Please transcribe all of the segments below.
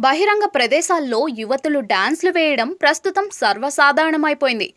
బహిరంగ ప్రదేశాల్లో యువతులు డాన్స్లు వేయడం ప్రస్తుతం సర్వసాధారణమైపోయింది.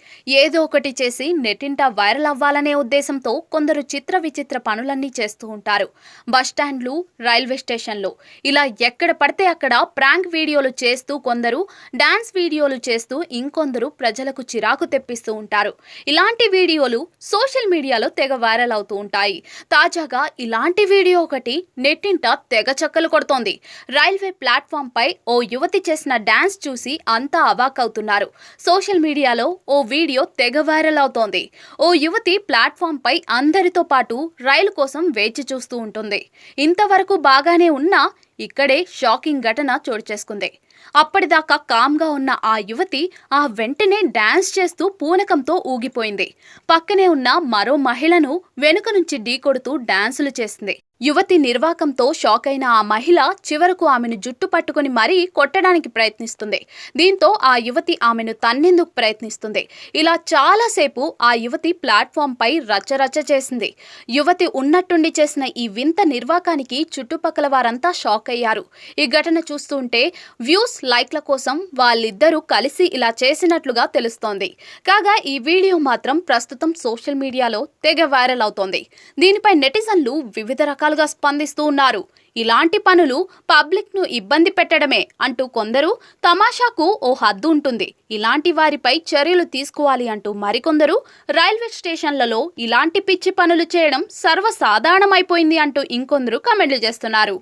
ఏదో ఒకటి చేసి నెట్టింట వైరల్ అవ్వాలనే ఉద్దేశంతో కొందరు చిత్ర విచిత్ర పనులన్నీ చేస్తూ ఉంటారు. బస్టాండ్లు, రైల్వే స్టేషన్లు ఇలా ఎక్కడ పడితే అక్కడ ప్రాంక్ వీడియోలు చేస్తూ కొందరు, డాన్స్ వీడియోలు చేస్తూ ఇంకొందరు ప్రజలకు చిరాకు తెప్పిస్తూ ఉంటారు. ఇలాంటి వీడియోలు సోషల్ మీడియాలో తెగ వైరల్ అవుతూ ఉంటాయి. తాజాగా ఇలాంటి వీడియో ఒకటి నెట్టింట తెగ చక్కలు కొడుతోంది. రైల్వే ప్లాట్ఫామ్ పై ఓ యువతి చేసిన డాన్స్ చూసి అంతా అవాక్కవుతున్నారు. సోషల్ మీడియాలో ఓ వీడియో తెగ వైరల్ అవుతోంది. ఓ యువతి ప్లాట్ఫామ్ పై అందరితో పాటు రైలు కోసం వేచి చూస్తూ ఉంటుంది. ఇంతవరకు బాగానే ఉన్నా ఇక్కడే షాకింగ్ ఘటన చోటు చేసుకుంది. అప్పటిదాకా కామ్గా ఉన్న ఆ యువతి ఆ వెంటనే డాన్స్ చేస్తూ పూనకంతో ఊగిపోయింది. పక్కనే ఉన్న మరో మహిళను వెనుక నుంచి ఢీకొడుతూ డాన్సులు చేసింది. యువతి నిర్వాకంతో షాక్ అయిన ఆ మహిళ చివరకు ఆమెను జుట్టు పట్టుకుని మరీ కొట్టడానికి ప్రయత్నిస్తుంది. దీంతో ఆ యువతి ఆమెను తన్నేందుకు ప్రయత్నిస్తుంది. ఇలా చాలాసేపు ఆ యువతి ప్లాట్ఫామ్ పై రచ్చరచ్చ చేసింది. యువతి ఉన్నట్టుండి చేసిన ఈ వింత నిర్వాకానికి చుట్టుపక్కల వారంతా షాక్ అయ్యారు. ఈ ఘటన చూస్తుంటే వ్యూస్, లైక్ల కోసం వాళ్ళిద్దరూ కలిసి ఇలా చేసినట్లుగా తెలుస్తోంది. కాగా ఈ వీడియో మాత్రం ప్రస్తుతం సోషల్ మీడియాలో తెగ వైరల్ అవుతోంది. దీనిపై నెటిజన్లు వివిధ రకాలుగా స్పందిస్తూ ఉన్నారు. ఇలాంటి పనులు పబ్లిక్ ను ఇబ్బంది పెట్టడమే అంటూ కొందరు, తమాషాకు ఓ హద్దు ఉంటుంది, ఇలాంటి వారిపై చర్యలు తీసుకోవాలి అంటూ మరికొందరు, రైల్వే స్టేషన్లలో ఇలాంటి పిచ్చి పనులు చేయడం సర్వసాధారణమైపోయింది అంటూ ఇంకొందరు కామెంట్లు చేస్తున్నారు.